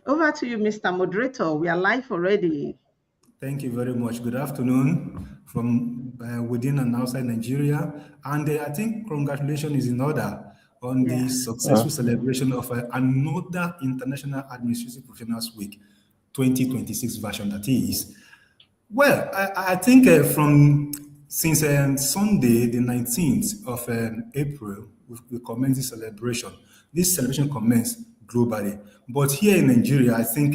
Over to you, Mr. Moderator. We are live already. Thank you very much. Good afternoon from within and outside Nigeria. And I think congratulations is in order on the Yeah. successful celebration of another International Administrative Professionals Week 2026 version, that is. Well, I think from since Sunday, the 19th of April, we commenced this celebration. This celebration commenced globally. But here in Nigeria, I think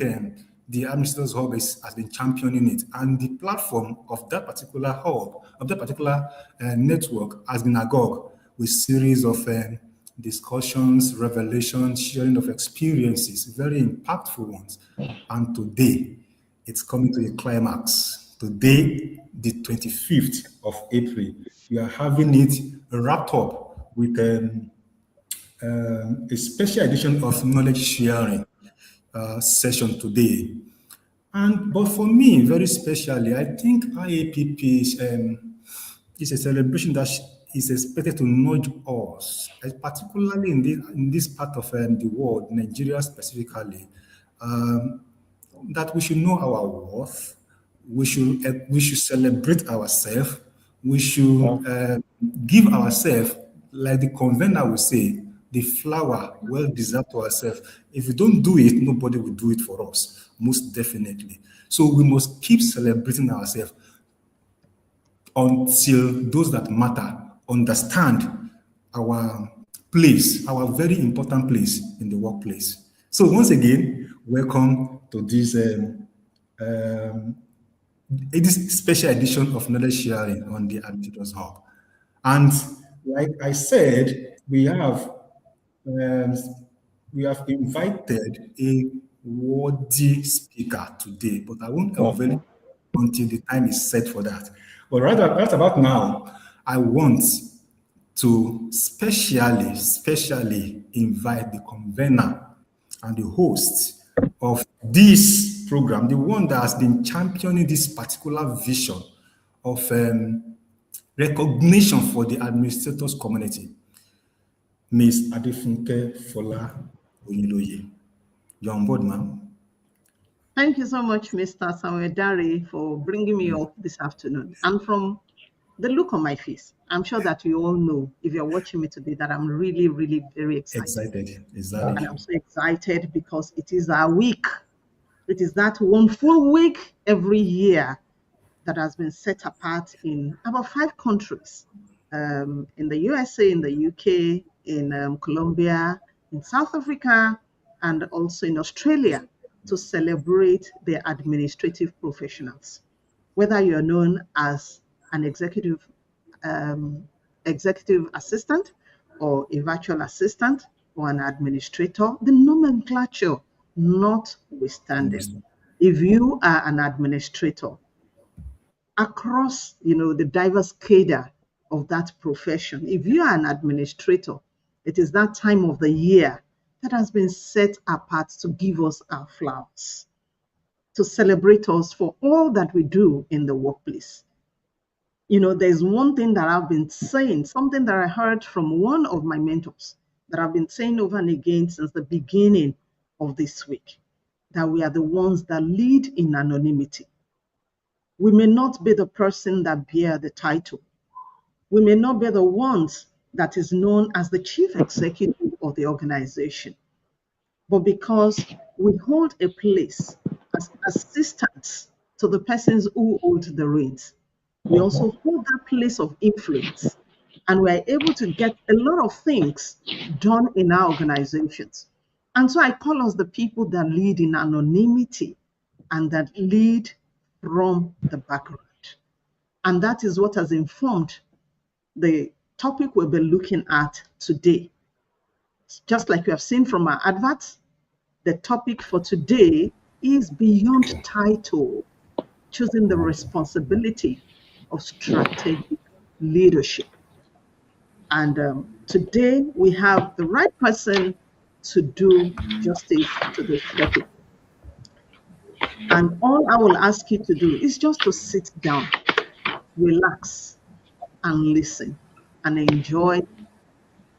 the Administrators Hub has been championing it. And the platform of that particular hub, of that particular network, has been agog with series of discussions, revelations, sharing of experiences, very impactful ones. And today, it's coming to a climax. Today, the 25th of April, we are having it wrapped up with a special edition of knowledge sharing session today. But for me, very specially, I think IAPP is a celebration that is expected to nudge us, particularly in this part of the world, Nigeria specifically, that we should know our worth. We should celebrate ourselves. We should give ourselves, like the convener will say, the flower well deserved to ourselves. If we don't do it, nobody will do it for us, most definitely. So we must keep celebrating ourselves until those that matter understand our place, our very important place in the workplace. So once again, welcome to this special edition of knowledge sharing on the Administrators Hub. And like I said, um, we have invited a worthy speaker today, but I won't unveil it until the time is set for that. But right about now, I want to specially invite the convener and the host of this program, the one that has been championing this particular vision of recognition for the administrators community, Ms. Adefunke Fola Oyiloye. You're on board, ma'am. Thank you so much, Mr. Samuel Dari, for bringing me up this afternoon. And from the look on my face, I'm sure that you all know, if you're watching me today, that I'm really, really very excited. Exactly. And I'm so excited because it is our week. It is that one full week every year that has been set apart in about 5 countries, in the USA, in the UK, in Colombia, in South Africa, and also in Australia, to celebrate the administrative professionals. Whether you're known as an executive assistant or a virtual assistant or an administrator, the nomenclature notwithstanding. If you are an administrator across, the diverse cadre of that profession, if you are an administrator, it is that time of the year that has been set apart to give us our flowers, to celebrate us for all that we do in the workplace. There's one thing that I've been saying, something that I heard from one of my mentors that I've been saying over and again since the beginning of this week, that we are the ones that lead in anonymity. We may not be the person that bear the title. We may not be the ones that is known as the chief executive of the organization. But because we hold a place as assistants to the persons who hold the reins, we also hold that place of influence. And we are able to get a lot of things done in our organizations. And so I call us the people that lead in anonymity and that lead from the background. And that is what has informed the topic we'll be looking at today. Just like you have seen from our adverts, the topic for today is beyond title, choosing the responsibility of strategic leadership. And today we have the right person to do justice to this topic. And all I will ask you to do is just to sit down, relax, and listen, and enjoy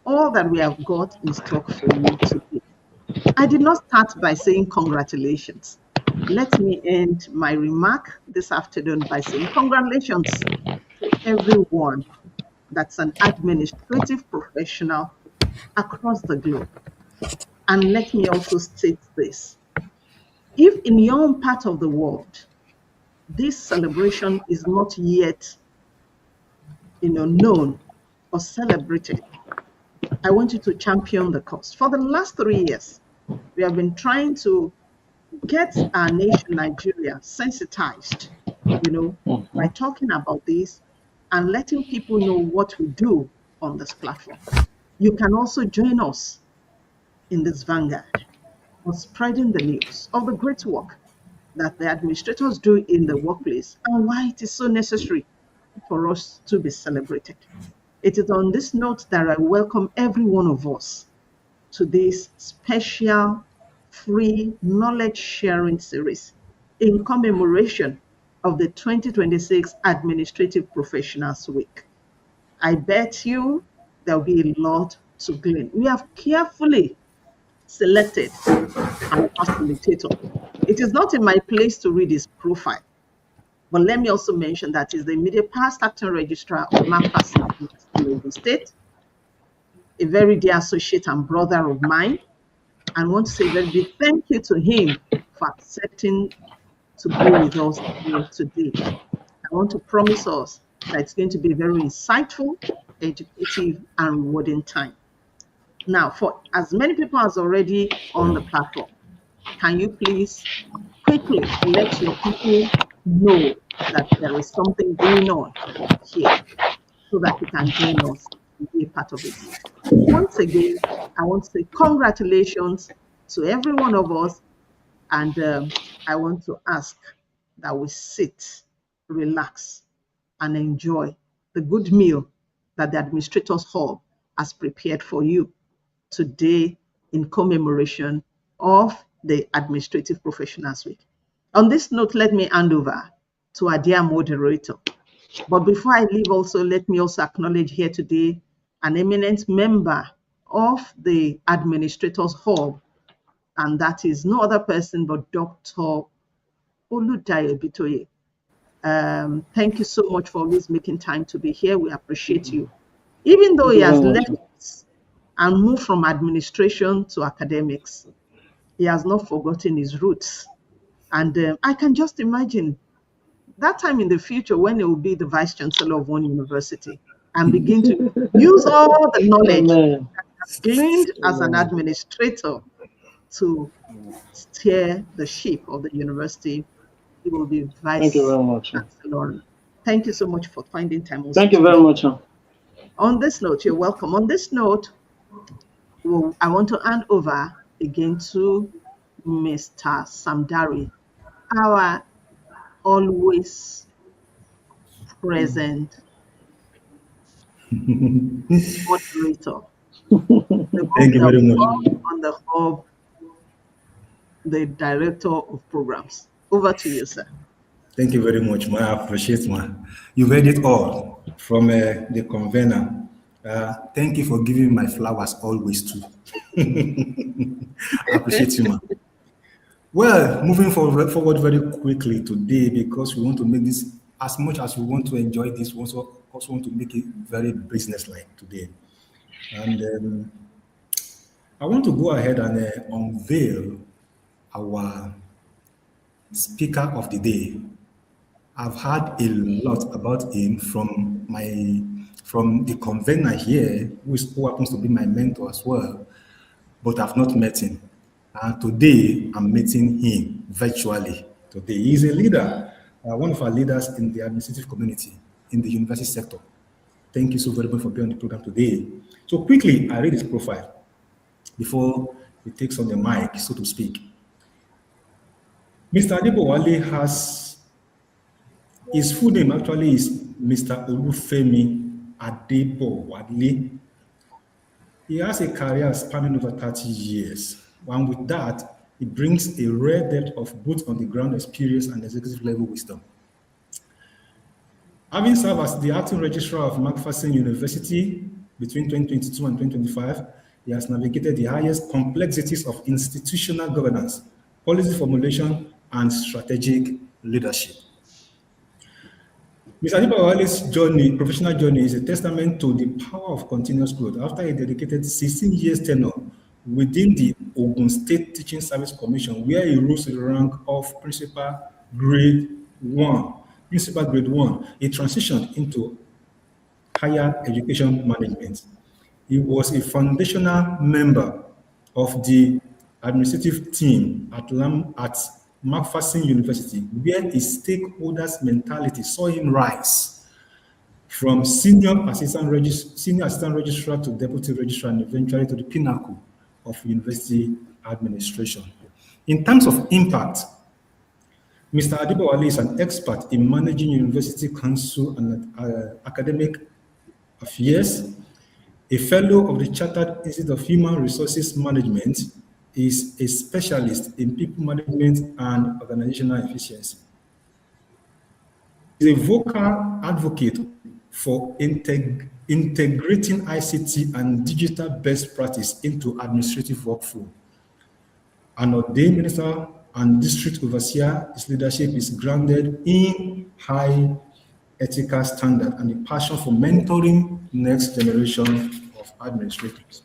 all that we have got in stock for you today. I did not start by saying congratulations. Let me end my remark this afternoon by saying congratulations to everyone that's an administrative professional across the globe. And let me also state this. If in your own part of the world, this celebration is not yet, known or celebrated, I want you to champion the cause. For the last 3 years, we have been trying to get our nation, Nigeria, sensitized, by talking about this and letting people know what we do on this platform. You can also join us in this vanguard of spreading the news of the great work that the administrators do in the workplace and why it is so necessary for us to be celebrated. It is on this note that I welcome every one of us to this special free knowledge sharing series in commemoration of the 2026 Administrative Professionals Week. I bet you there'll be a lot to glean. We have carefully selected our facilitator. It is not in my place to read his profile, but let me also mention that he's the immediate past acting registrar of McPherson University, Ogun State, a very dear associate and brother of mine. And I want to say a very big thank you to him for accepting to be with us here today. I want to promise us that it's going to be a very insightful, educative, and rewarding time. Now, for as many people as already on the platform, can you please quickly let your people know that there is something going on here so that you can join us and be a part of it? Once again, I want to say congratulations to every one of us, and I want to ask that we sit, relax, and enjoy the good meal that the Administrators Hall has prepared for you today in commemoration of the Administrative Professionals Week. On this note, let me hand over to our dear moderator. But before I leave also, let me also acknowledge here today an eminent member of the Administrators Hall, and that is no other person but Dr. Oludayo Bitoye. Thank you so much for always making time to be here. We appreciate you. Even though he has left and moved from administration to academics, he has not forgotten his roots. And I can just imagine that time in the future when he will be the vice chancellor of one university and begin to use all the knowledge that he has gleaned as an administrator to steer the ship of the university. He will be vice chancellor. Thank you so much for finding time. Thank you very much. On this note, you're welcome. On this note, I want to hand over again to Mr. Samdari, our always present moderator. Thank you very much. On the hub, the director of programs. Over to you, sir. Thank you very much, ma. I appreciate, ma. You read it all from the convener. Thank you for giving my flowers always too. I appreciate you, ma. Well, moving forward very quickly today, because we want to make this, as much as we want to enjoy this, we also want to make it very business-like today. And I want to go ahead and unveil our speaker of the day. I've heard a lot about him from the convener here, who happens to be my mentor as well, but I've not met him. And today, I'm meeting him virtually. Today, he's a leader, one of our leaders in the administrative community in the university sector. Thank you so very much for being on the program today. So quickly, I read his profile before he takes on the mic, so to speak. Mr. Adebowale has, his full name actually is Mr. Olufemi Adebowale. He has a career spanning over 30 years. And with that, he brings a rare depth of both on-the-ground experience and executive level wisdom. Having served as the acting registrar of McPherson University between 2022 and 2025, he has navigated the highest complexities of institutional governance, policy formulation, and strategic leadership. Mr. Adebowale's journey, professional journey, is a testament to the power of continuous growth. After a dedicated 16 years tenure within the Ogun State Teaching Service Commission, where he rose to the rank of Principal Grade 1, he transitioned into higher education management. He was a foundational member of the administrative team at McPherson University, where his stakeholders' mentality saw him rise from senior assistant registrar to deputy registrar, and eventually to the pinnacle of university administration. In terms of impact, Mr. Adebowale is an expert in managing university council and academic affairs. A fellow of the Chartered Institute of Human Resources Management, is a specialist in people management and organizational efficiency. He is a vocal advocate for integrating ICT and digital best practice into administrative workflow. An ordained minister and district overseer, his leadership is grounded in high ethical standard and a passion for mentoring next generation of administrators.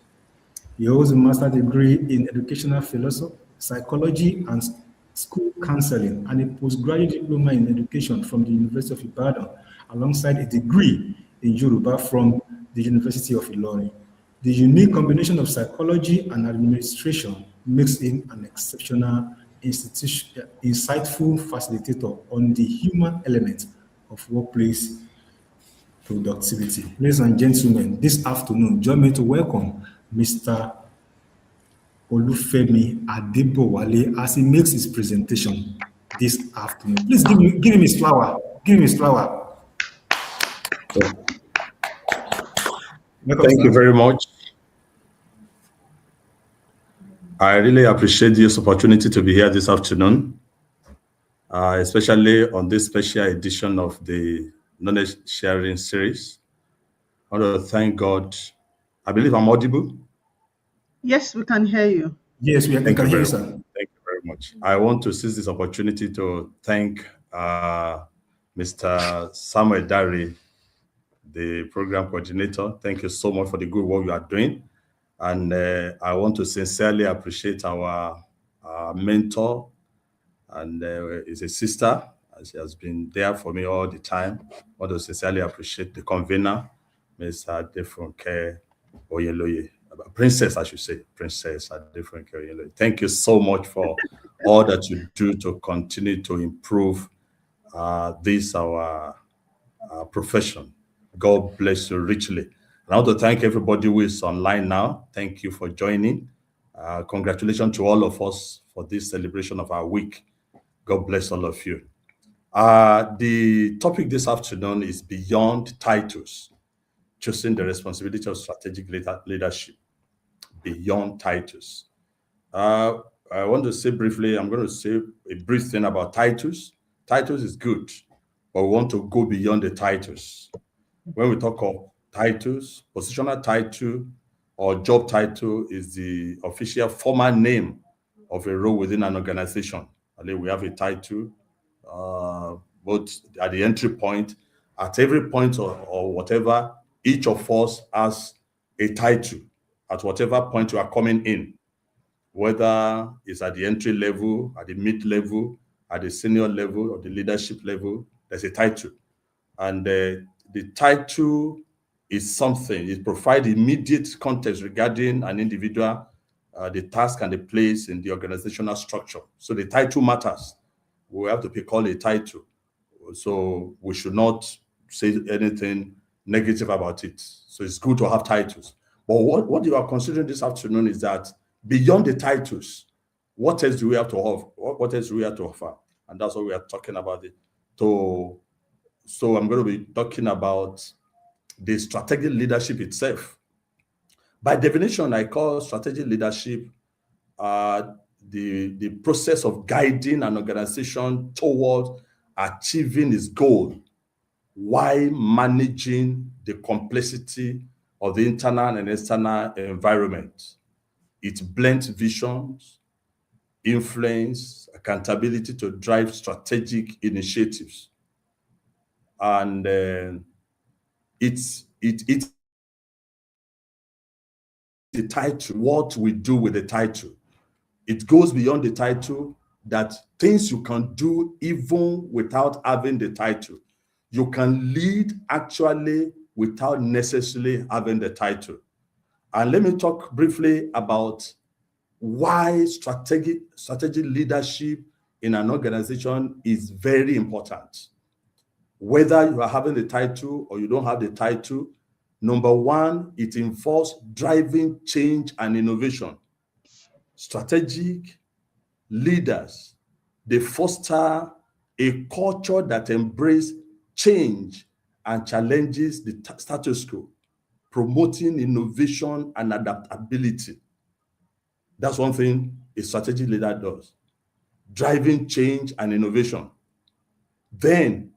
He holds a master's degree in educational philosophy, psychology, and school counseling, and a postgraduate diploma in education from the University of Ibadan, alongside a degree in Yoruba from the University of Ilorin. The unique combination of psychology and administration makes him an exceptional insightful facilitator on the human element of workplace productivity. Ladies and gentlemen, this afternoon, join me to welcome Mr. Olufemi Adebowale as he makes his presentation this afternoon. Please give him his flower. Give him his flower. Thank you very much. I really appreciate this opportunity to be here this afternoon, especially on this special edition of the Knowledge Sharing Series. I want to thank God. I believe I'm audible. Yes, we can hear you. Yes, we can hear you, sir. Thank you very much. I want to seize this opportunity to thank Mr. Samuel Dari, the program coordinator. Thank you so much for the good work you are doing. And I want to sincerely appreciate our mentor, and is a sister, and she has been there for me all the time. I want to sincerely appreciate the convener, Ms. Adefunke Oyeloye. Princess, I should say, Princess Adefunke Oyeloye. Thank you so much for all that you do to continue to improve our profession. God bless you richly. And I want to thank everybody who is online now. Thank you for joining. Congratulations to all of us for this celebration of our week. God bless all of you. The topic this afternoon is Beyond Titles, Choosing the Responsibility of Strategic Leadership. Beyond titles. I want to say briefly, I'm going to say a brief thing about titles. Titles is good, but we want to go beyond the titles. When we talk of titles, positional title or job title is the official formal name of a role within an organization. We have a title, both at the entry point, at every point or whatever, each of us has a title at whatever point you are coming in, whether it's at the entry level, at the mid level, at the senior level, or the leadership level, there's a title. And the title is something, it provides immediate context regarding an individual, the task and the place in the organizational structure. So the title matters. We have to call a title. So we should not say anything negative about it. So it's good to have titles. But what you are considering this afternoon is that beyond the titles, what else do we have to offer? What else do we have to offer? And that's what we are talking about. So I'm going to be talking about the strategic leadership itself. By definition, I call strategic leadership the process of guiding an organization towards achieving its goal while managing the complexity of the internal and external environment. It blends visions, influence, accountability to drive strategic initiatives. And it's the title, what we do with the title. It goes beyond the title, that things you can do even without having the title. You can lead actually without necessarily having the title. And let me talk briefly about why strategic leadership in an organization is very important. Whether you are having the title or you don't have the title, number one, it involves driving change and innovation. Strategic leaders, they foster a culture that embraces change and challenges the status quo, promoting innovation and adaptability. That's one thing a strategic leader does, driving change and innovation. Then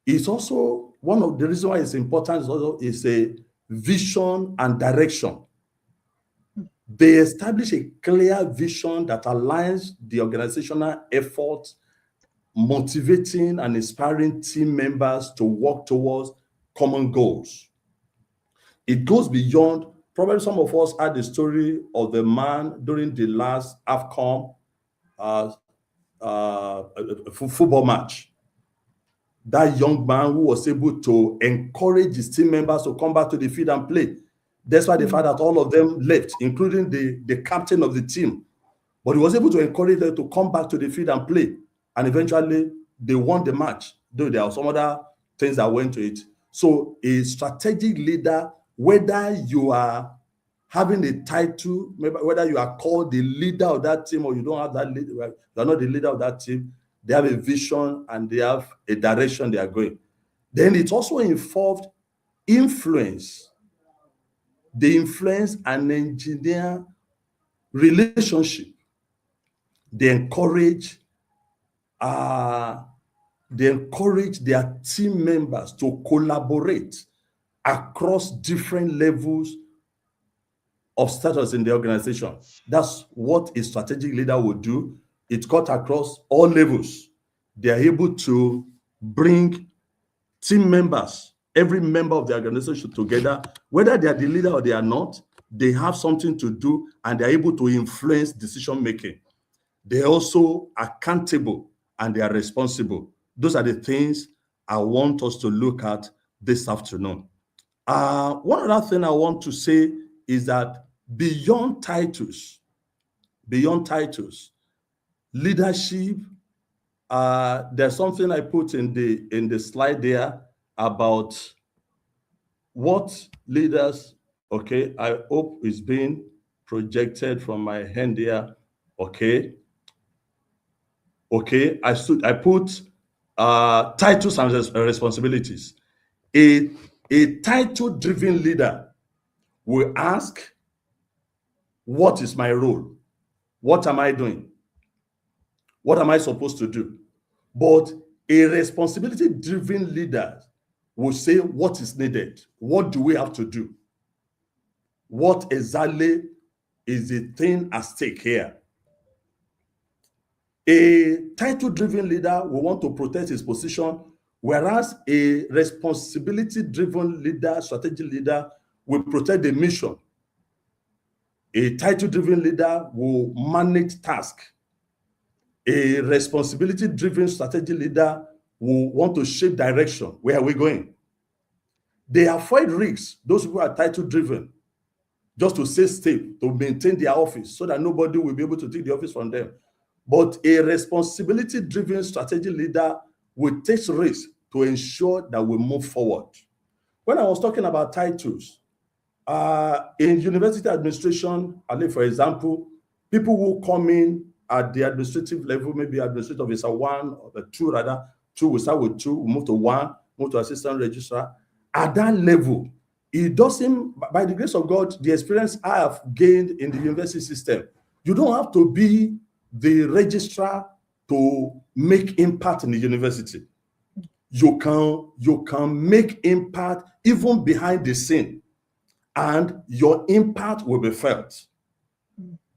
it's also one of the reasons why it's important is a vision and direction. They establish a clear vision that aligns the organizational effort, motivating and inspiring team members to work towards common goals. It goes beyond, probably some of us had the story of the man during the last AFCON football match. That young man who was able to encourage his team members to come back to the field and play. That's why the fact that all of them left, including the captain of the team. But he was able to encourage them to come back to the field and play. And eventually, they won the match, though there are some other things that went to it. So a strategic leader, whether you are having a title, whether you are called the leader of that team or you don't have that leader, you are not the leader of that team, they have a vision and they have a direction they are going. Then it also involved influence. They influence and engineer relationship. They encourage their team members to collaborate across different levels of status in the organization. That's what a strategic leader would do. It cuts across all levels. They are able to bring team members, every member of the organization together, whether they are the leader or they are not, they have something to do and they are able to influence decision making. They are also accountable and they are responsible. Those are the things I want us to look at this afternoon. One other thing I want to say is that beyond titles, leadership, there's something I put in the slide there about what leaders, okay, I hope is being projected from my hand here, okay. I put titles and responsibilities. A title-driven leader will ask, what is my role? What am I doing? What am I supposed to do? But a responsibility-driven leader will say, what is needed? What do we have to do? What exactly is the thing at stake here? A title-driven leader will want to protect his position, whereas a responsibility-driven leader, strategic leader, will protect the mission. A title-driven leader will manage tasks. A responsibility-driven strategic leader will want to shape direction. Where are we going? They avoid risks. Those who are title-driven, just to stay stable, to maintain their office so that nobody will be able to take the office from them. But a responsibility-driven strategic leader will take risks to ensure that we move forward. When I was talking about titles, in university administration, for example, people who come in at the administrative level, maybe administrative officer 1 or 2 rather, 2, we start with 2, we move to 1, move to assistant registrar. At that level, it doesn't, by the grace of God, the experience I have gained in the university system, you don't have to be the registrar to make impact in the university. You can make impact even behind the scene. and your impact will be felt.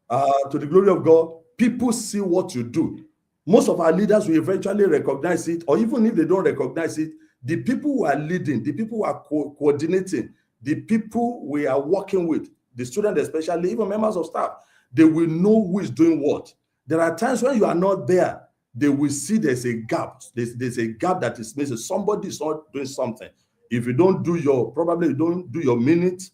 To the glory of God, people see what you do. Most of our leaders will eventually recognize it, or even if they don't recognize it, the people who are leading, the people who are coordinating, the people we are working with, the students especially, even members of staff, they will know who is doing what. There are times when you are not there, they will see there's a gap. There's a gap that is missing. Somebody is not doing something. If you don't do probably you don't do your minutes,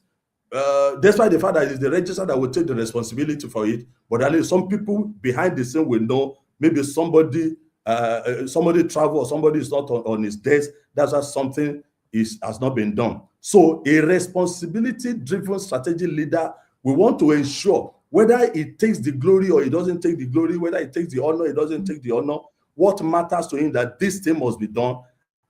despite the fact that it's the registrar that will take the responsibility for it, but at least some people behind the scene will know. Maybe somebody travel, or somebody is not on his desk. That's why something has not been done. So a responsibility-driven strategy leader, we want to ensure whether it takes the glory or it doesn't take the glory, whether it takes the honor, it doesn't take the honor. What matters to him that this thing must be done,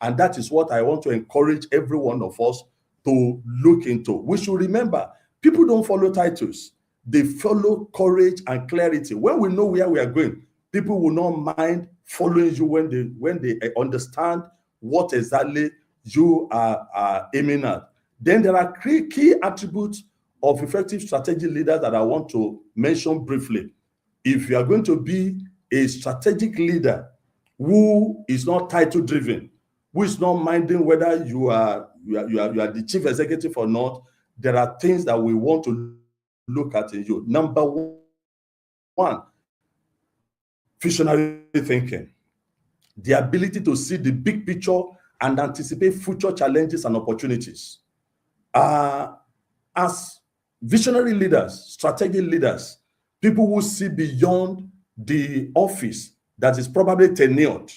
and that is what I want to encourage every one of us to look into. We should remember, people don't follow titles. They follow courage and clarity. When we know where we are going, people will not mind following you when they understand what exactly you are aiming at. Then there are key attributes of effective strategy leaders that I want to mention briefly. If you are going to be a strategic leader who is not title driven, who is not minding whether you are the chief executive or not, there are things that we want to look at in you. Number one, visionary thinking, the ability to see the big picture and anticipate future challenges and opportunities. As visionary leaders, strategic leaders, people who see beyond the office that is probably tenured,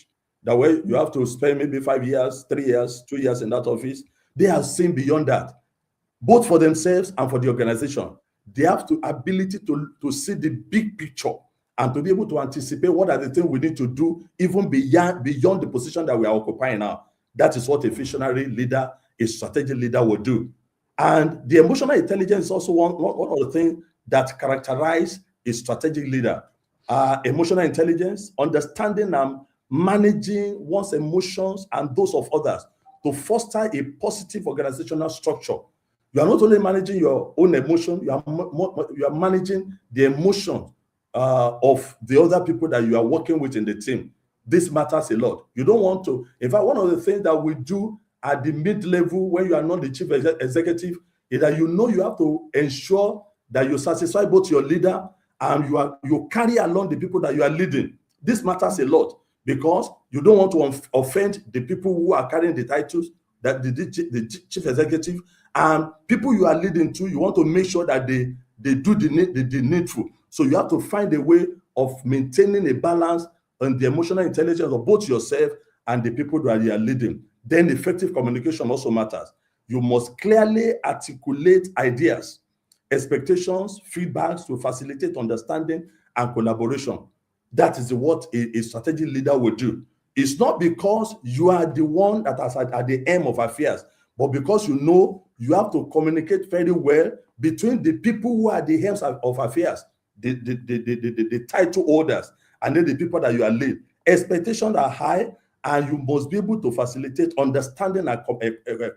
that way you have to spend maybe 5 years, 3 years, 2 years in that office. They have seen beyond that, both for themselves and for the organization. They have the ability to see the big picture and to be able to anticipate what are the things we need to do even beyond the position that we are occupying now. That is what a visionary leader, a strategic leader will do. And the emotional intelligence is also one of the things that characterize a strategic leader. Emotional intelligence, understanding and managing one's emotions and those of others to foster a positive organizational structure. You are not only managing your own emotion, you are managing the emotion of the other people that you are working with in the team. This matters a lot. You don't want to, in fact, one of the things that we do at the mid-level when you are not the chief executive is that you have to ensure that you satisfy both your leader and you carry along the people that you are leading. This matters a lot because you don't want to offend the people who are carrying the titles, that the chief executive, and people you are leading to, you want to make sure that they do the needful. So you have to find a way of maintaining a balance on the emotional intelligence of both yourself and the people that you are leading. Then effective communication also matters. You must clearly articulate ideas, expectations, feedbacks to facilitate understanding and collaboration. That is what a strategic leader will do. It's not because you are the one that is at the aim of affairs, but because you have to communicate very well between the people who are the aims of affairs, the title holders, and then the people that you are leading. Expectations are high, and you must be able to facilitate understanding and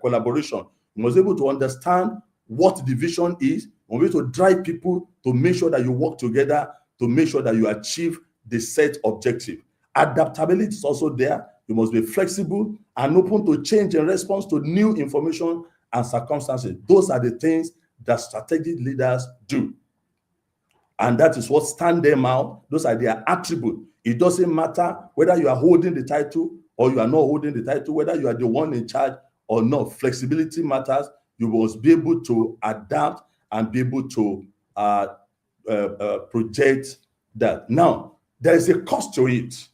collaboration. You must be able to understand what the vision is. You must be able to drive people to make sure that you work together to make sure that you achieve the set objective. Adaptability is also there. You must be flexible and open to change in response to new information and circumstances. Those are the things that strategic leaders do. And that is what stands them out. Those are their attributes. It doesn't matter whether you are holding the title or you are not holding the title, whether you are the one in charge or not. Flexibility matters. You must be able to adapt and be able to project that. Now, there is a cost to it.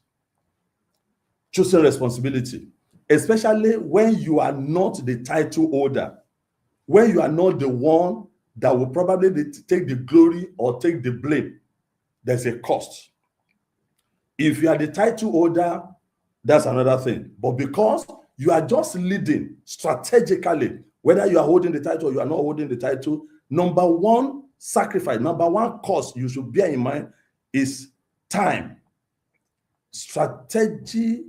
Choosing responsibility, especially when you are not the title holder, when you are not the one that will probably take the glory or take the blame, there's a cost. If you are the title holder, that's another thing. But because you are just leading strategically, whether you are holding the title or you are not holding the title, number one sacrifice, number one cost you should bear in mind is time. Strategy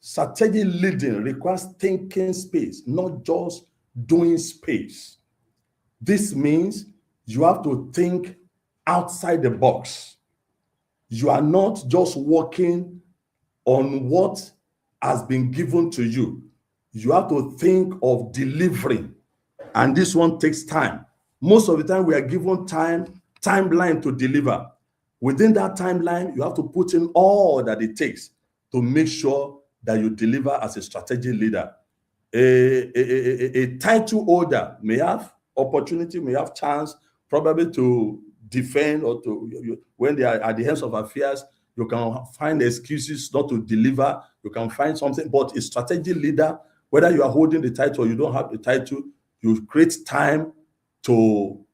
leading requires thinking space, not just doing space. This means you have to think outside the box. You are not just working on what has been given to you. You have to think of delivering, and this one takes time. Most of the time we are given timeline to deliver. Within that timeline, you have to put in all that it takes to make sure that you deliver as a strategic leader. A title holder may have opportunity, may have chance probably to defend or when they are at the hands of affairs, you can find excuses not to deliver. You can find something, but a strategic leader, whether you are holding the title or you don't have the title, you create time to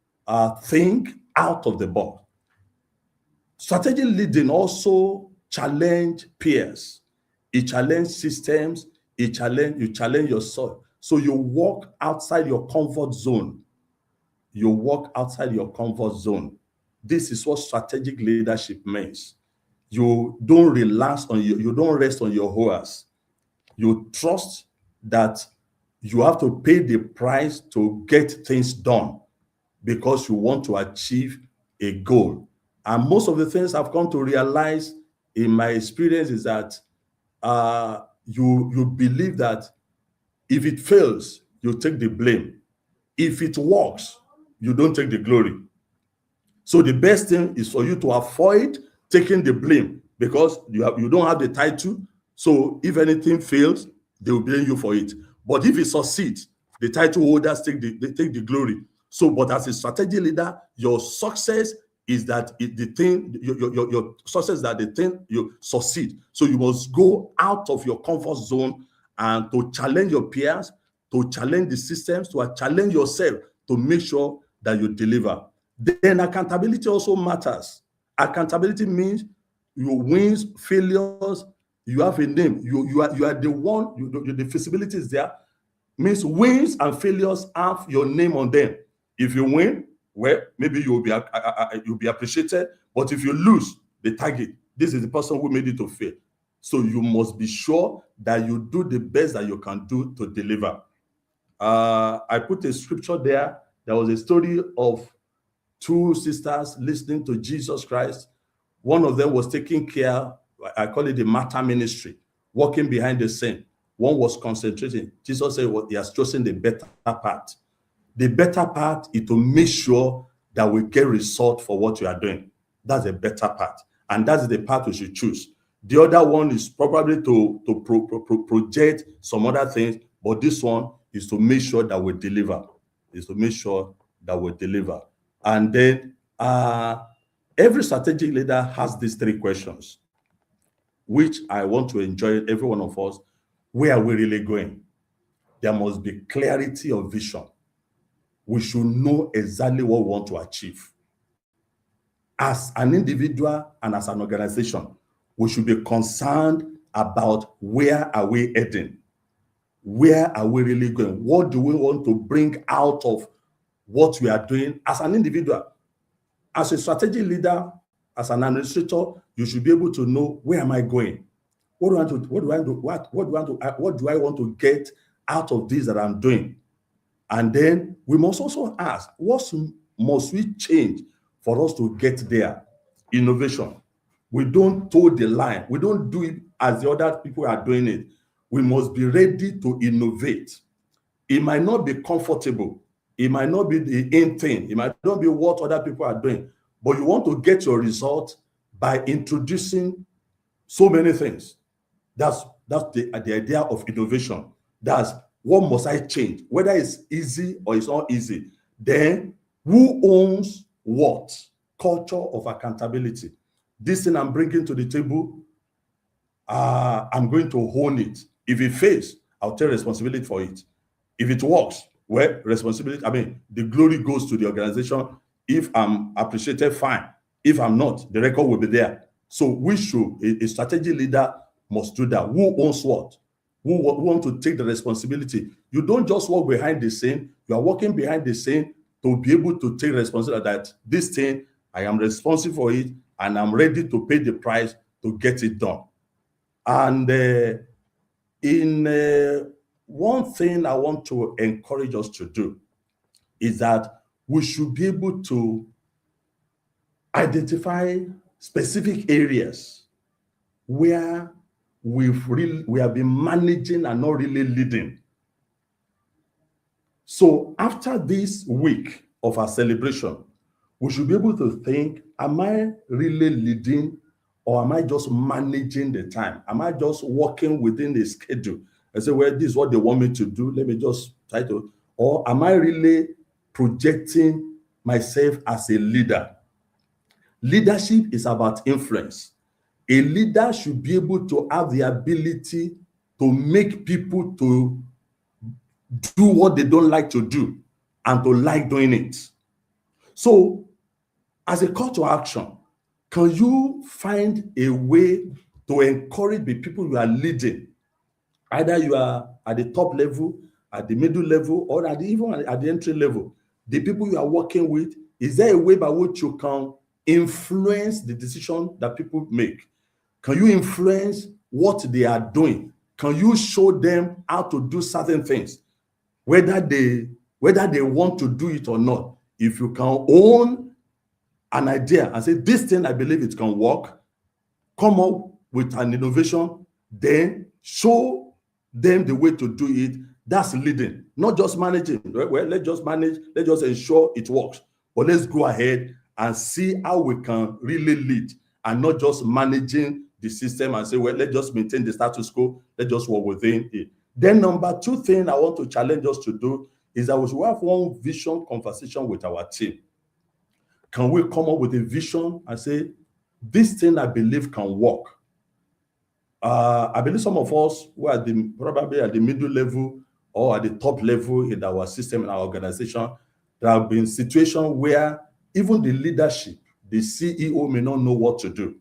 think out of the box. Strategic leading also challenge peers. It challenges systems. You challenge yourself. So you walk outside your comfort zone. You walk outside your comfort zone. This is what strategic leadership means. You don't relax on you don't rest on your horse. You trust that you have to pay the price to get things done because you want to achieve a goal. And most of the things I've come to realize in my experience is that you believe that if it fails, you take the blame. If it works, you don't take the glory. So the best thing is for you to avoid taking the blame because you don't have the title. So if anything fails, they will blame you for it. But if it succeeds, the title holders take the glory. So, but as a strategy leader, your success is that your success that the thing you succeed. So you must go out of your comfort zone and to challenge your peers, to challenge the systems, to challenge yourself to make sure that you deliver. Then accountability also matters. Accountability means your wins, failures, you have a name. You are the one, the feasibility is there. Means wins and failures have your name on them. If you win, well, maybe you'll be appreciated. But if you lose the target, this is the person who made it to fail. So you must be sure that you do the best that you can do to deliver. I put a scripture there. There was a story of two sisters listening to Jesus Christ. One of them was taking care, I call it the martyr ministry, walking behind the scene. One was concentrating. Jesus said, well, he has chosen the better part. The better part is to make sure that we get result for what we are doing. That's the better part. And that's the part we should choose. The other one is probably to project some other things, but this one is to make sure that we deliver. And then every strategic leader has these three questions, which I want to enjoy every one of us. Where are we really going? There must be clarity of vision. We should know exactly what we want to achieve. As an individual and as an organization, we should be concerned about where are we heading? Where are we really going? What do we want to bring out of what we are doing as an individual? As a strategic leader, as an administrator, you should be able to know, where am I going? What do I want to get out of this that I'm doing? And then we must also ask, what must we change for us to get there? Innovation. We don't toe the line. We don't do it as the other people are doing it. We must be ready to innovate. It might not be comfortable. It might not be the in thing. It might not be what other people are doing. But you want to get your result by introducing so many things. That's the idea of innovation. That's what must I change, whether it's easy or it's not easy. Then who owns what? Culture of accountability. This thing I'm bringing to the table, I'm going to own it. If it fails, I'll take responsibility for it. If it works, well, the glory goes to the organization. If I'm appreciated, fine. If I'm not, the record will be there. So a strategy leader must do that. Who owns what? Who want to take the responsibility? You don't just walk behind the scene. You are walking behind the scene to be able to take responsibility that this thing, I am responsible for it, and I'm ready to pay the price to get it done. And one thing I want to encourage us to do is that we should be able to identify specific areas where we have been managing and not really leading. So after this week of our celebration, we should be able to think, am I really leading, or am I just managing the time? Am I just working within the schedule? I say, well, this is what they want me to do. Let me just try to, or am I really projecting myself as a leader? Leadership is about influence. A leader should be able to have the ability to make people to do what they don't like to do and to like doing it. So, as a call to action, can you find a way to encourage the people you are leading? Either you are at the top level, at the middle level, or even at the entry level. The people you are working with, is there a way by which you can influence the decision that people make? Can you influence what they are doing? Can you show them how to do certain things, whether they want to do it or not? If you can own an idea and say, this thing, I believe it can work, come up with an innovation, then show them the way to do it. That's leading, not just managing. Well, let's just manage, let's just ensure it works. But let's go ahead and see how we can really lead, and not just managing the system and say, well, let's just maintain the status quo, let's just work within it. Then number two thing I want to challenge us to do is that we should have one vision conversation with our team. Can we come up with a vision and say, this thing I believe can work? I believe some of us who are probably at the middle level or at the top level in our system, in our organization, there have been situations where even the leadership, the CEO may not know what to do.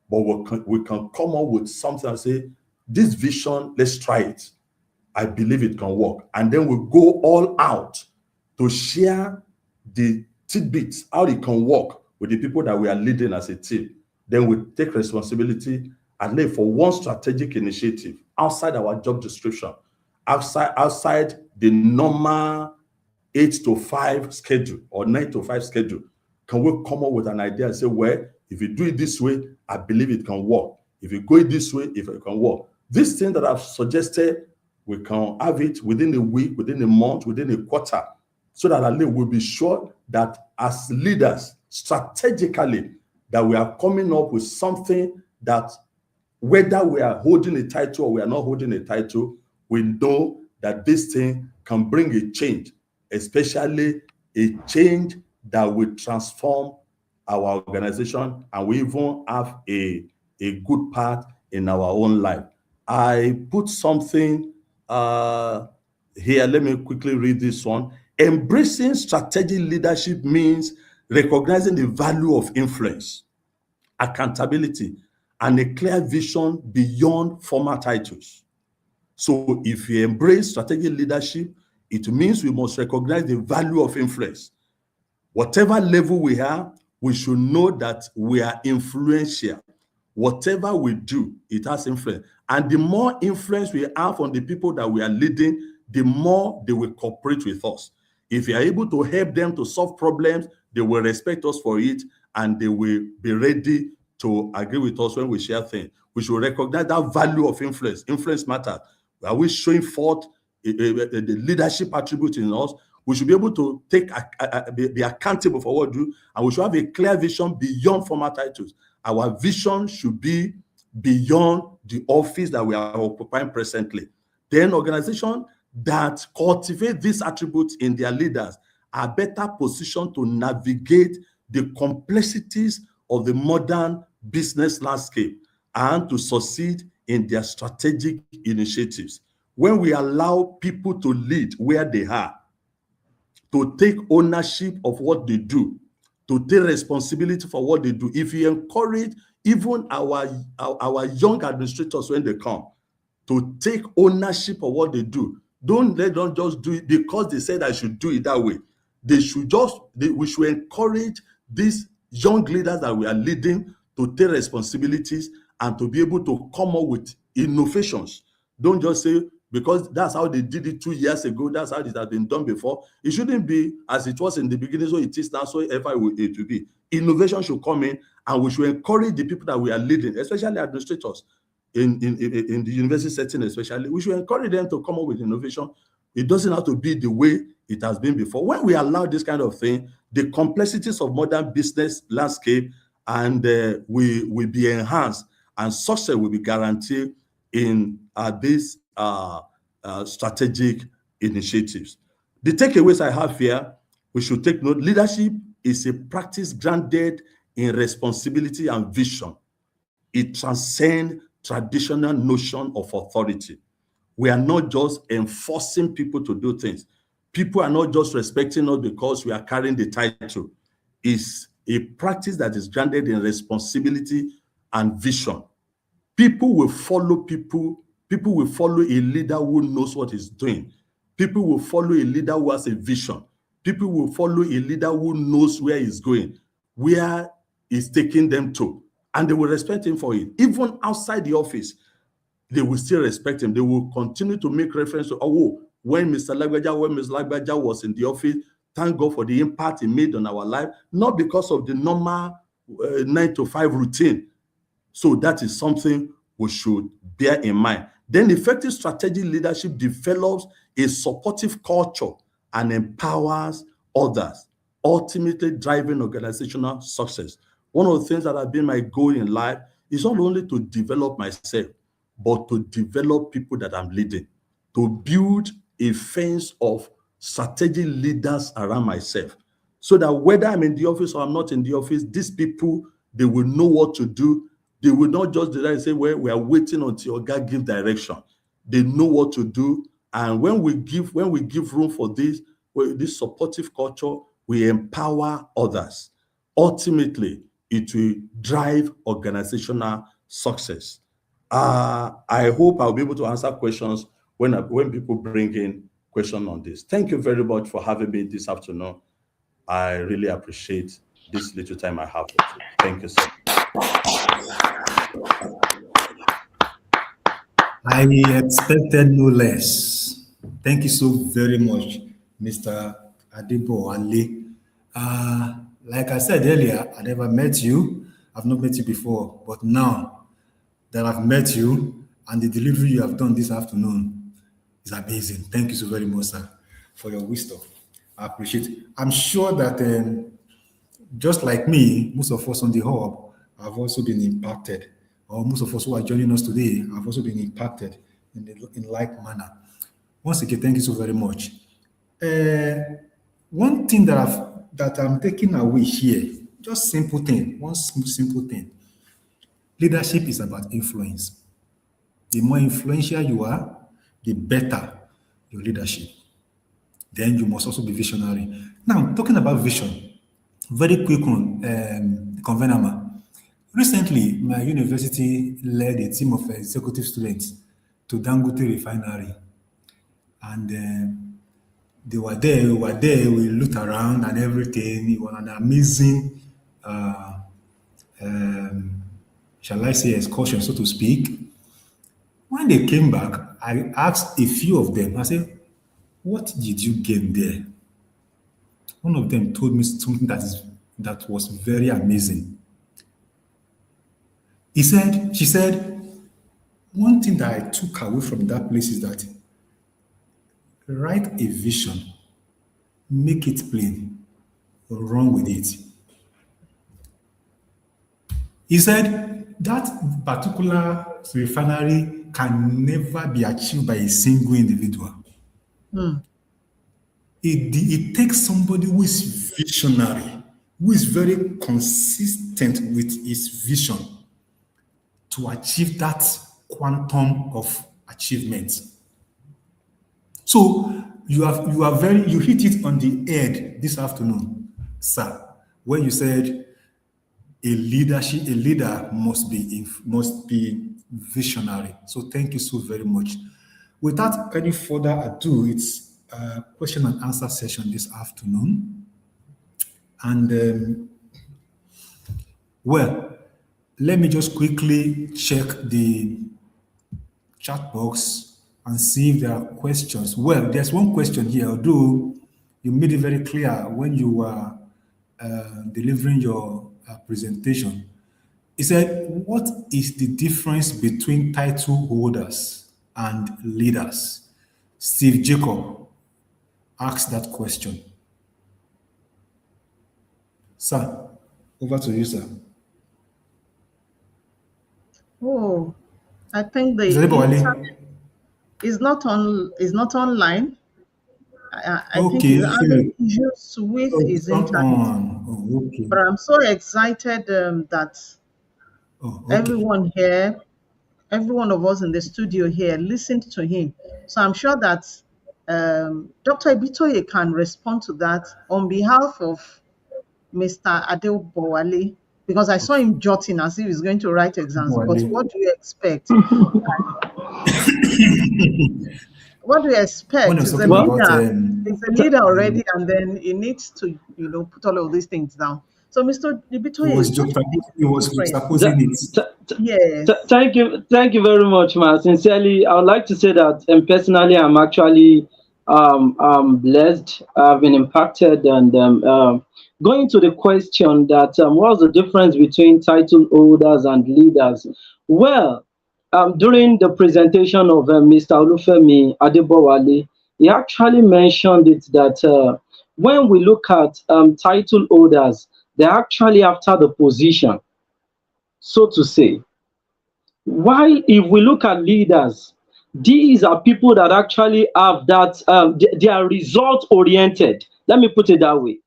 But we can come up with something and say, this vision, let's try it. I believe it can work. And then we go all out to share the tidbits, how it can work with the people that we are leading as a team. Then we take responsibility and lay for one strategic initiative outside our job description, outside the normal 8 to 5 schedule or 9 to 5 schedule. Can we come up with an idea and say, well, if you do it this way, I believe it can work. If you go it this way, if it can work. This thing that I've suggested, we can have it within a week, within a month, within a quarter, so that at least we'll be sure that as leaders, strategically, that we are coming up with something that, whether we are holding a title or we are not holding a title, we know that this thing can bring a change, especially a change that will transform our organization, and we even have a good part in our own life. I put something here. Let me quickly read this one. Embracing strategic leadership means recognizing the value of influence, accountability, and a clear vision beyond formal titles. So if you embrace strategic leadership, it means we must recognize the value of influence. Whatever level we are, we should know that we are influential. Whatever we do, it has influence. And the more influence we have on the people that we are leading, the more they will cooperate with us. If we are able to help them to solve problems, they will respect us for it, and they will be ready to agree with us when we share things. We should recognize that value of influence. Influence matters. Are we showing forth the leadership attribute in us? We should be able to be accountable for what we do, and we should have a clear vision beyond formal titles. Our vision should be beyond the office that we are occupying presently. Then organizations that cultivate these attributes in their leaders are better positioned to navigate the complexities of the modern business landscape and to succeed in their strategic initiatives. When we allow people to lead where they are, to take ownership of what they do, to take responsibility for what they do. If you encourage even our young administrators when they come to take ownership of what they do, don't let them just do it because they said I should do it that way. We should encourage these young leaders that we are leading to take responsibilities and to be able to come up with innovations. Don't just say, because that's how they did it 2 years ago. That's how it has been done before. It shouldn't be as it was in the beginning, so it is now, so ever it will be. Innovation should come in, and we should encourage the people that we are leading, especially administrators in the university setting, especially. We should encourage them to come up with innovation. It doesn't have to be the way it has been before. When we allow this kind of thing, the complexities of modern business landscape and will be enhanced, and success will be guaranteed in these strategic initiatives. The takeaways I have here, we should take note. Leadership is a practice grounded in responsibility and vision. It transcends traditional notion of authority. We are not just enforcing people to do things. People are not just respecting us because we are carrying the title. It's a practice that is grounded in responsibility and vision. People will follow people. People will follow a leader who knows what he's doing. People will follow a leader who has a vision. People will follow a leader who knows where he's going, where he's taking them to, and they will respect him for it. Even outside the office, they will still respect him. They will continue to make reference to, oh, when Mr. Lagbaja, when Ms. Lagbaja was in the office, thank God for the impact he made on our life, not because of the normal 9 to 5 routine. So that is something we should bear in mind. Then effective strategic leadership develops a supportive culture and empowers others, ultimately driving organizational success. One of the things that have been my goal in life is not only to develop myself, but to develop people that I'm leading, to build a fence of strategic leaders around myself, so that whether I'm in the office or I'm not in the office, these people, they will know what to do. They will not just decide and say, well, we are waiting until God gives direction. They know what to do. And when we give room for this supportive culture, we empower others. Ultimately, it will drive organizational success. I hope I'll be able to answer questions when people bring in questions on this. Thank you very much for having me this afternoon. I really appreciate this little time I have with you. Thank you so much. I expected no less. Thank you so very much, Mr. Adebowale. Like I said earlier, I never met you. I've not met you before, but now that I've met you and the delivery you have done this afternoon is amazing. Thank you so very much, sir, for your wisdom. I appreciate it. I'm sure that just like me, most of us on the hub have also been impacted, or most of us who are joining us today have also been impacted in like manner. Once again, thank you so very much. One thing that I'm taking away here, just simple thing, one simple thing. Leadership is about influence. The more influential you are, the better your leadership. Then you must also be visionary. Now, talking about vision, very quick one, Convenama. Recently, my university led a team of executive students to Dangote Refinery. And they were there, we looked around and everything. It was an amazing, shall I say, excursion, so to speak. When they came back, I asked a few of them, I said, what did you gain there? One of them told me something that was very amazing. She said, one thing that I took away from that place is that write a vision, make it plain, run with it. He said that particular refinery can never be achieved by a single individual. It takes somebody who is visionary, who is very consistent with his vision to achieve that quantum of achievement. So you hit it on the head this afternoon, sir, when you said a leader must be visionary. So thank you so very much. Without any further ado, it's a question and answer session this afternoon. And let me just quickly check the chat box and see if there are questions. Well, there's one question here, although you made it very clear when you were delivering your presentation. He said, what is the difference between title holders and leaders? Steve Jacob asked that question. Sir, over to you, sir. Oh, I think the Mr. Adebowale. internet is not online. I think he's Okay, having issues with so his it's not internet. on. Oh, okay. But I'm so excited that Oh, okay. every one of us in the studio here listened to him. So I'm sure that Dr. Ibitoye can respond to that on behalf of Mr. Adebowale, because I saw him jotting as if he's going to write exams. But Adebowale. what do you expect? What do you When expect? I'm He's a talking Well, about, leader. He's a leader um, already, and then he needs to, put all of these things down. So, Mr. Ibitoye, what is he the was difference? juxtaposing it. Yes. thank you very much, ma. Sincerely, I would like to say that, personally, I'm actually blessed. I've been impacted, and going to the question that what's the difference between title holders and leaders? Well, during the presentation of Mr. Olufemi Adebowale, he actually mentioned it that when we look at title holders, they're actually after the position, so to say. While if we look at leaders, these are people that actually have that, they are result oriented. Let me put it that way.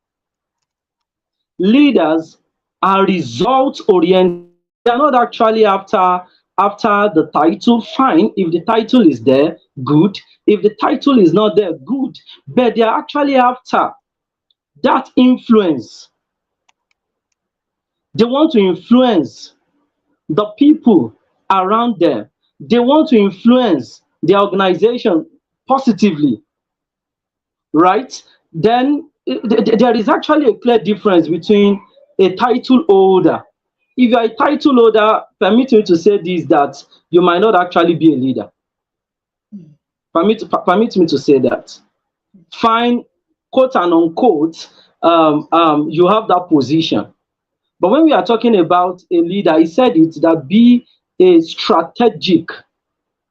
Leaders are result oriented. They are not actually after the title. Fine, if the title is there, good. If the title is not there, good. But they are actually after that influence. They want to influence the people around them. They want to influence the organization positively, right? Then there is actually a clear difference between a title holder. If you are a title holder, permit me to say this, that you might not actually be a leader. Permit me to say that. Fine, quote and unquote, you have that position. But when we are talking about a leader, he said it, that be a strategic,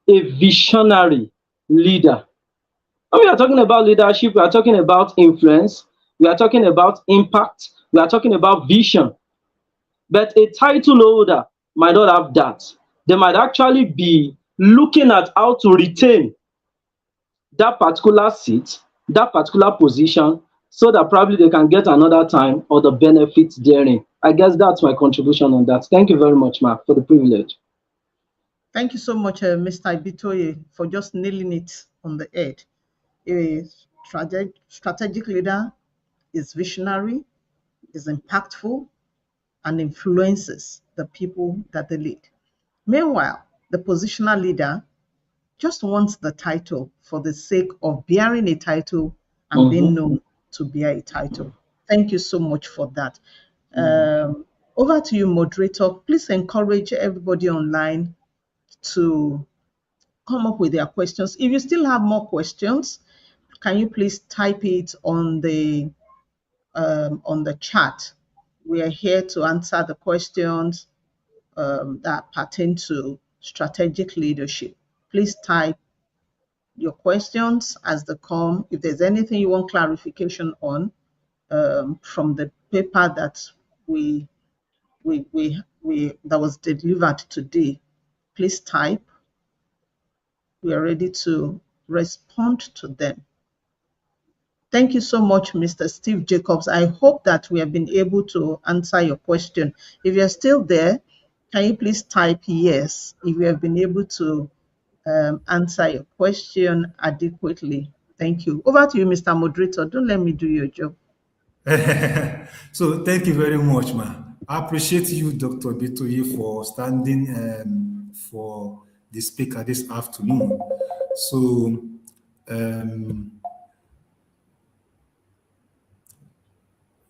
a visionary leader. When we are talking about leadership, we are talking about influence, we are talking about impact, we are talking about vision. But a title holder might not have that. They might actually be looking at how to retain that particular seat, that particular position, so that probably they can get another time or the benefits therein. I guess that's my contribution on that. Thank you very much, Mark, for the privilege. Thank you so much, Mr. Ibitoye, for just nailing it on the head. A strategic leader is visionary, is impactful, and influences the people that they lead. Meanwhile, the positional leader just wants the title for the sake of bearing a title and being known to bear a title. Thank you so much for that. Over to you, moderator. Please encourage everybody online to come up with their questions. If you still have more questions, can you please type it on the chat? We are here to answer the questions that pertain to strategic leadership. Please type your questions as they come. If there's anything you want clarification on from the paper that we that was delivered today, please type. We are ready to respond to them. Thank you so much, Mr. Steve Jacobs. I hope that we have been able to answer your question. If you're still there, can you please type yes if we have been able to answer your question adequately? Thank you. Over to you, Mr. Moderator. Don't let me do your job. So thank you very much, ma. I appreciate you, Dr. Bitoye, for standing for the speaker this afternoon. So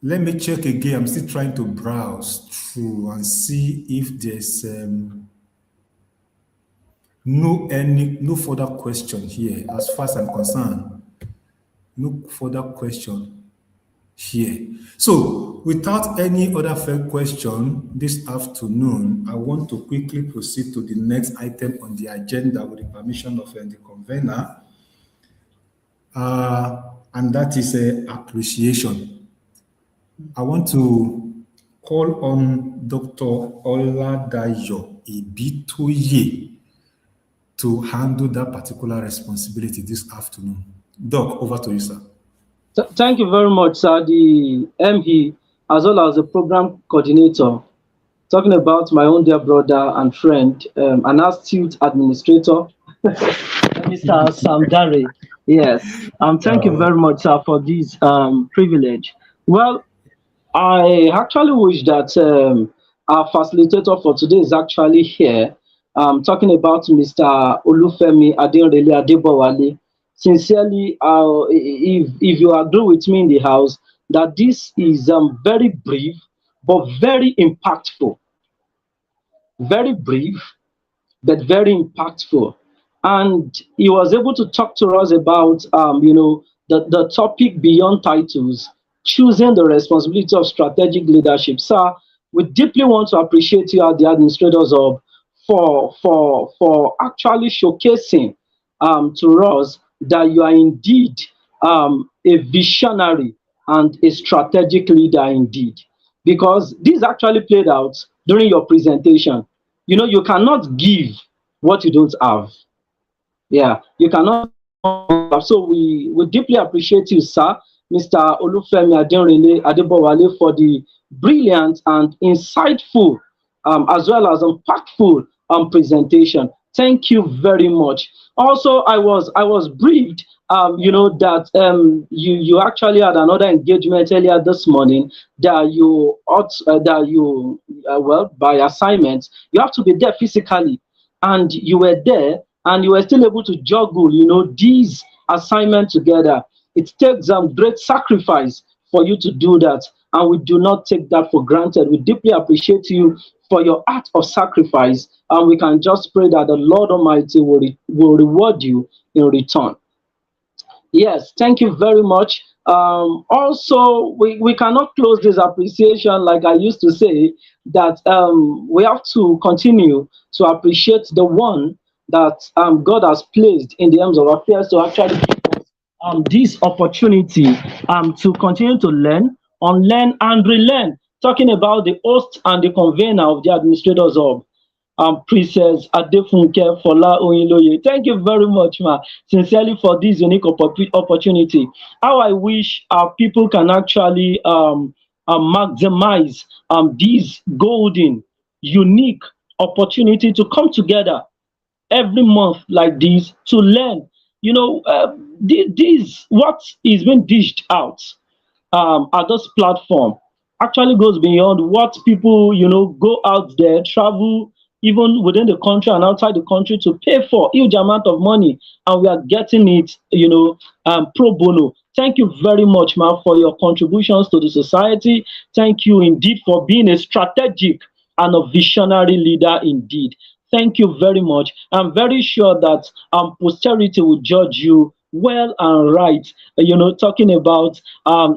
let me check again. I'm still trying to browse through and see if there's no further question here as far as I'm concerned. No further question here. So without any other fair question this afternoon, I want to quickly proceed to the next item on the agenda with the permission of the convener. And that is appreciation. I want to call on Dr. Oladayo Ibitoye to handle that particular responsibility this afternoon. Doc, over to you, sir. Thank you very much, sir. The ME, as well as the program coordinator, talking about my own dear brother and friend, an astute administrator, Mr. Sam Dare. Yes, thank you very much, sir, for this privilege. Well, I actually wish that our facilitator for today is actually here, talking about Mr. Olufemi Adebowale. Sincerely, if you agree with me in the house, that this is very brief, but very impactful. Very brief, but very impactful. And he was able to talk to us about, the topic beyond titles, choosing the responsibility of strategic leadership. Sir, we deeply want to appreciate you at the administrators of for actually showcasing to us that you are indeed a visionary and a strategic leader indeed. Because this actually played out during your presentation. You cannot give what you don't have. Yeah, you cannot. So we deeply appreciate you, sir, Mr. Olufemi Adebowale, for the brilliant and insightful, as well as impactful presentation. Thank you very much. Also, I was briefed, that you actually had another engagement earlier this morning that by assignment you have to be there physically, and you were there and you were still able to juggle, these assignments together. It takes great sacrifice for you to do that, and we do not take that for granted. We deeply appreciate you for your act of sacrifice, and we can just pray that the Lord Almighty will reward you in return. Yes, thank you very much. Also, we cannot close this appreciation, like I used to say, that we have to continue to appreciate the one that God has placed in the arms of affairs to actually give us this opportunity to continue to learn, unlearn, and relearn. Talking about the host and the convener of the administrators of Princess Adefunke Fola Oyinloye. Thank you very much, ma, sincerely, for this unique opportunity. How I wish our people can actually maximize this golden, unique opportunity to come together every month like this to learn. This what is being dished out at this platform actually goes beyond what people go out there, travel even within the country and outside the country to pay for huge amount of money, and we are getting it pro bono. Thank you very much, ma'am, for your contributions to the society. Thank you indeed for being a strategic and a visionary leader indeed. Thank you very much. I'm very sure that posterity will judge you well and right, talking about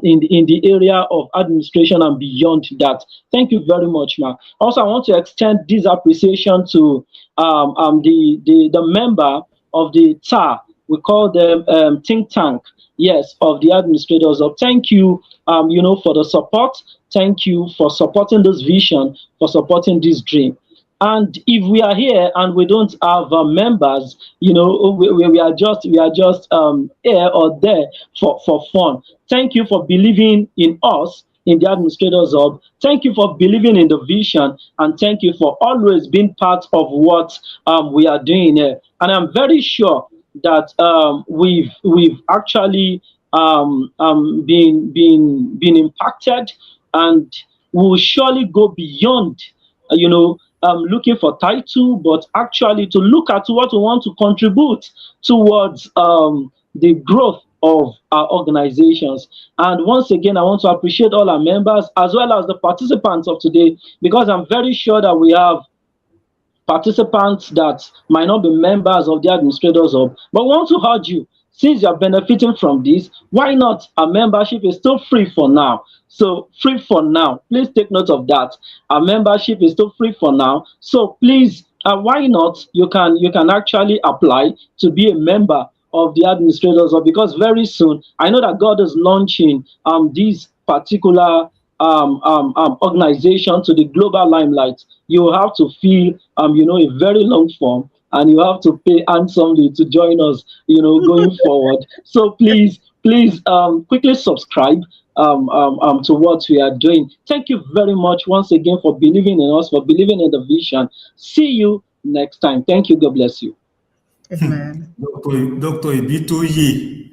in the area of administration and beyond that. Thank you very much, ma'am. Also, I want to extend this appreciation to the member of the TAR. We call them think tank, yes, of the administrators. Of thank you, for the support. Thank you for supporting this vision, for supporting this dream. And if we are here and we don't have members, we are just here or there for fun. Thank you for believing in us, in the administrators of. Thank you for believing in the vision, and thank you for always being part of what we are doing here. And I'm very sure that we've actually been impacted, and we will surely go beyond, looking for title, but actually to look at what we want to contribute towards the growth of our organizations. And once again, I want to appreciate all our members as well as the participants of today, because I'm very sure that we have participants that might not be members of the administrators hub, but want to urge you, since you're benefiting from this, why not? Our membership is still free for now. So free for now. Please take note of that. Our membership is still free for now. So please, why not? You can actually apply to be a member of the administrators hub, because very soon I know that God is launching these particular organization to the global limelight. You have to fill a very long form, and you have to pay handsomely to join us, going forward. So please quickly subscribe to what we are doing. Thank you very much once again for believing in us, for believing in the vision. See you next time. Thank you. God bless you. Amen. Dr. Ibitoye.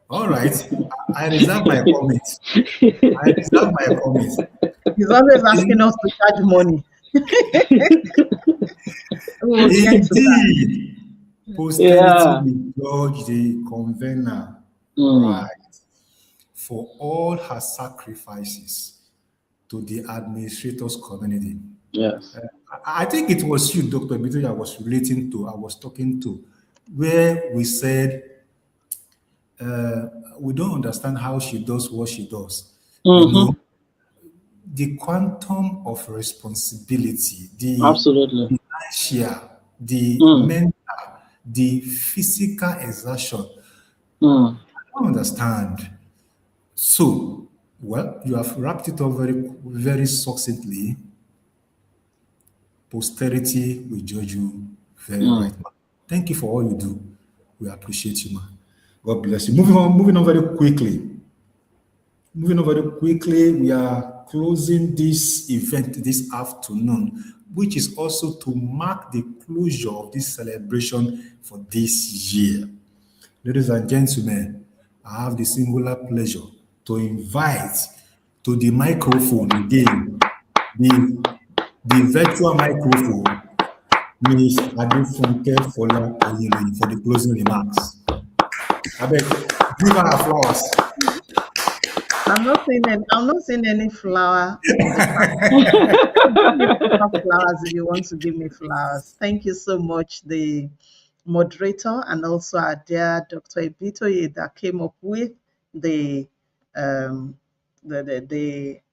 All right. I reserve my comments. I reserve my comments. He's always asking us to charge money. We'll get to that. Indeed. Posterity will judge the convener right for all her sacrifices to the administrators community. Yes. I think it was you, Dr. Ibitoye, I was talking to, where we said we don't understand how she does what she does. The quantum of responsibility, the Absolutely. financial, the mental, the physical exertion. I don't understand. So, well, you have wrapped it up very, very succinctly. Posterity will judge you very right, man. Thank you for all you do. We appreciate you, man. God bless you. Moving on very quickly. We are closing this event this afternoon, which is also to mark the closure of this celebration for this year. Ladies and gentlemen, I have the singular pleasure to invite to the microphone again, the virtual microphone, Ms. Adefunke Fola Oyinloyin for the closing remarks. I beg, give her applause. I'm not seeing any flower. Flowers if you want to give me flowers. Thank you so much, the moderator, and also our dear Dr. Ibitoye that came up with the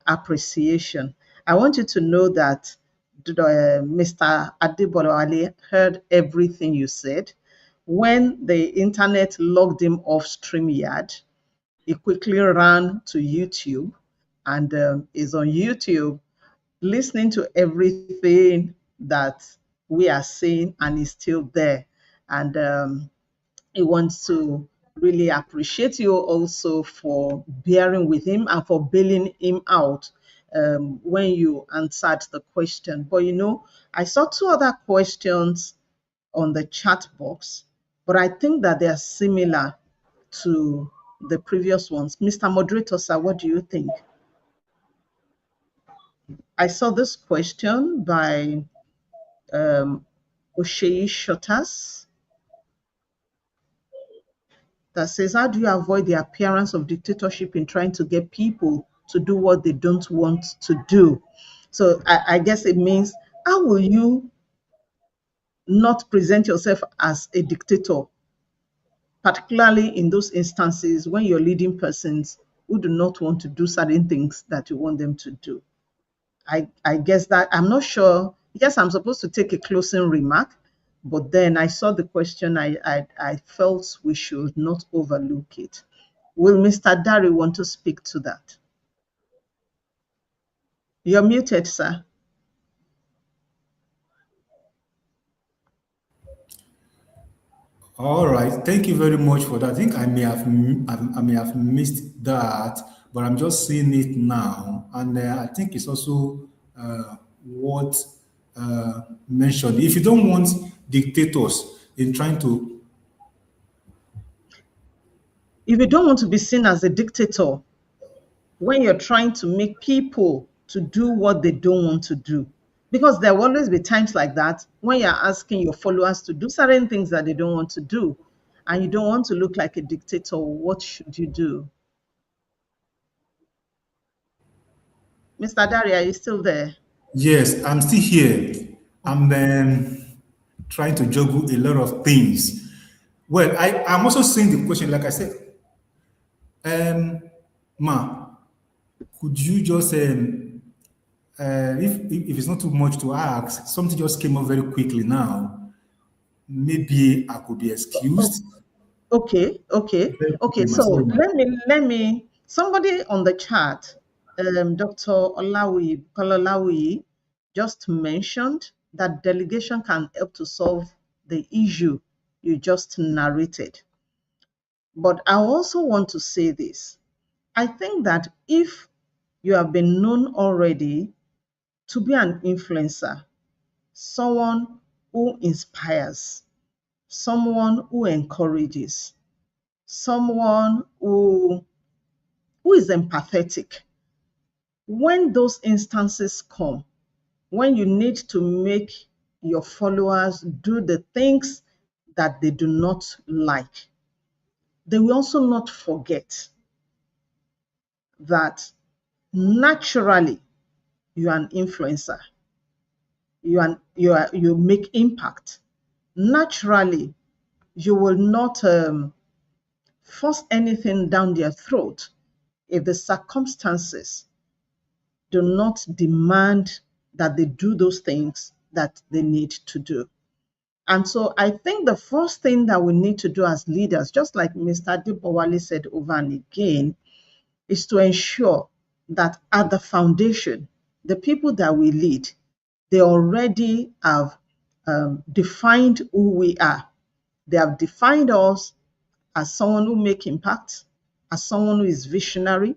appreciation. I want you to know that Mr. Adebowale heard everything you said. When the internet logged him off StreamYard, he quickly ran to YouTube and is on YouTube listening to everything that we are saying, and is still there. And he wants to really appreciate you also for bearing with him and for bailing him out when you answered the question. But I saw two other questions on the chat box, but I think that they are similar to the previous ones. Mr. Moderator, sir, what do you think? I saw this question by Osei Shotas that says, how do you avoid the appearance of dictatorship in trying to get people to do what they don't want to do? So I guess it means, how will you not present yourself as a dictator, particularly in those instances when you're leading persons who do not want to do certain things that you want them to do? I guess that I'm not sure. Yes, I'm supposed to take a closing remark, but then I saw the question. I felt we should not overlook it. Will Mr. Dari want to speak to that? You're muted, sir. All right, thank you very much for that. I think I may have missed that, but I'm just seeing it now, and I think it's also what mentioned. If you don't want dictators in trying to, if you don't want to be seen as a dictator, when you're trying to make people to do what they don't want to do, because there will always be times like that when you're asking your followers to do certain things that they don't want to do, and you don't want to look like a dictator, what should you do? Mr. Dari, are you still there? yes, I'm still here. trying to juggle a lot of things. Well, I'm also seeing the question, like I said, Ma, could you just, if it's not too much to ask, something just came up very quickly now. Maybe I could be excused. Okay, okay, Very okay. quickly, ma. So Sorry, ma. let me. Somebody on the chat, Dr. Olalawi, just mentioned that delegation can help to solve the issue you just narrated. But I also want to say this. I think that if you have been known already to be an influencer, someone who inspires, someone who encourages, someone who is empathetic, when those instances come, when you need to make your followers do the things that they do not like, they will also not forget that naturally you are an influencer. You make impact. Naturally, you will not force anything down their throat if the circumstances do not demand that they do those things that they need to do. And so I think the first thing that we need to do as leaders, just like Mr. Adebowale said over and again, is to ensure that at the foundation, the people that we lead, they already have defined who we are. They have defined us as someone who make impact, as someone who is visionary,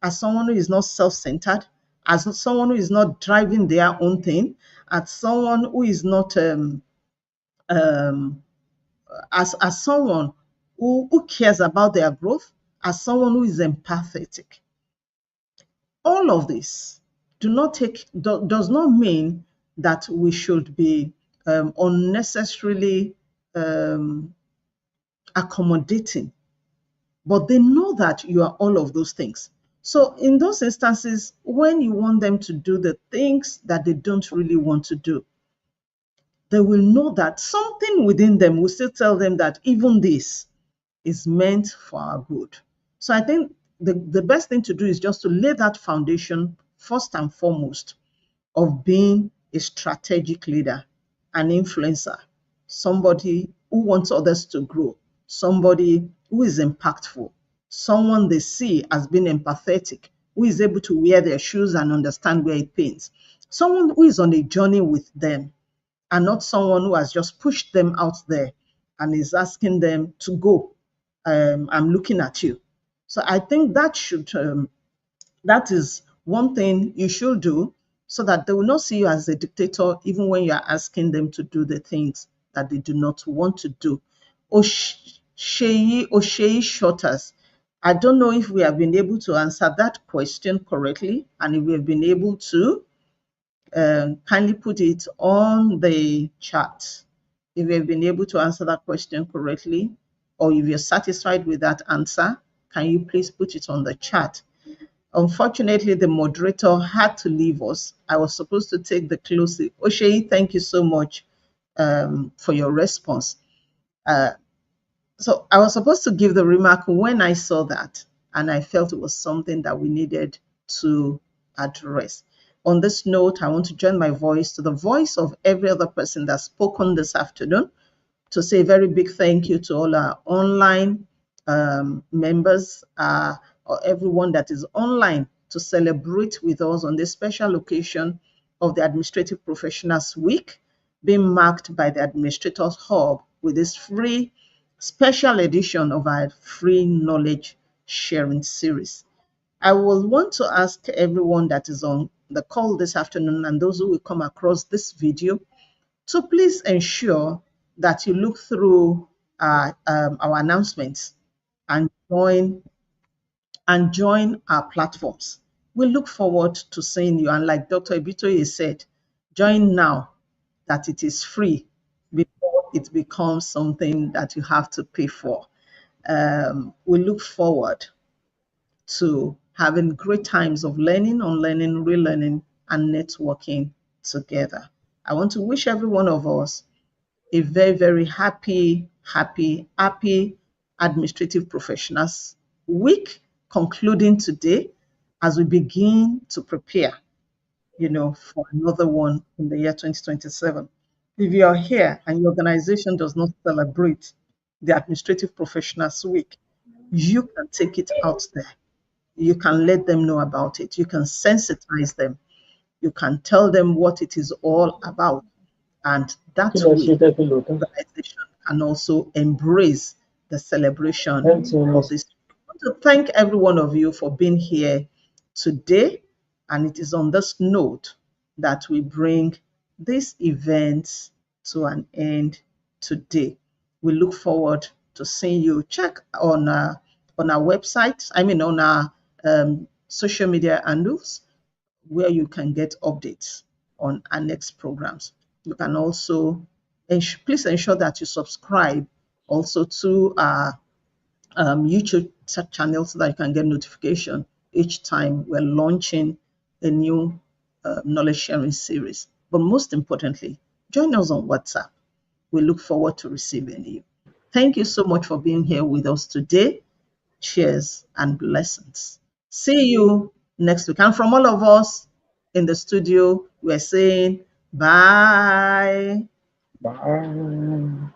as someone who is not self-centered, as someone who is not driving their own thing, as someone who is not um, as someone who cares about their growth, as someone who is empathetic. All of this does not mean that we should be unnecessarily um, accommodating, but they know that you are all of those things. So in those instances, when you want them to do the things that they don't really want to do, they will know that something within them will still tell them that even this is meant for our good. So I think the best thing to do is just to lay that foundation first and foremost of being a strategic leader, an influencer, somebody who wants others to grow, somebody who is impactful, someone they see as being empathetic, who is able to wear their shoes and understand where it pains, someone who is on a journey with them, and not someone who has just pushed them out there and is asking them to go. I'm looking at you. So I think that is one thing you should do, so that they will not see you as a dictator even when you are asking them to do the things that they do not want to do. Oshei Shotters, I don't know if we have been able to answer that question correctly, and if we have been able to kindly put it on the chat. If you've been able to answer that question correctly, or if you're satisfied with that answer, can you please put it on the chat? Unfortunately, the moderator had to leave us. I was supposed to take the closing. Oshei, thank you so much for your response. So I was supposed to give the remark when I saw that, and I felt it was something that we needed to address. On this note, I want to join my voice to the voice of every other person that's spoken this afternoon to say a very big thank you to all our online members, or everyone that is online to celebrate with us on this special occasion of the Administrative Professionals Week, being marked by the Administrators Hub with this free special edition of our free knowledge sharing series. I will want to ask everyone that is on the call this afternoon and those who will come across this video to please ensure that you look through our announcements and join our platforms. We look forward to seeing you. And like Dr. Ebitoye said, join now that it is free before it becomes something that you have to pay for. We look forward to having great times of learning, unlearning, relearning, and networking together. I want to wish every one of us a very, very happy Administrative Professionals Week, concluding today as we begin to prepare, for another one in the year 2027. If you are here and your organization does not celebrate the Administrative Professionals Week, you can take it out there. You can let them know about it. You can sensitize them. You can tell them what it is all about. And that way, the organization can also embrace the celebration of this. I want to thank every one of you for being here today. And it is on this note that we bring this event to an end today. We look forward to seeing you. Check on our website, on our social media handles, where you can get updates on our next programs. You can also, please ensure that you subscribe also to our YouTube channel so that you can get notification each time we're launching a new knowledge sharing series. But most importantly, join us on WhatsApp. We look forward to receiving you. Thank you so much for being here with us today. Cheers and blessings. See you next week. And from all of us in the studio, we're saying bye. Bye.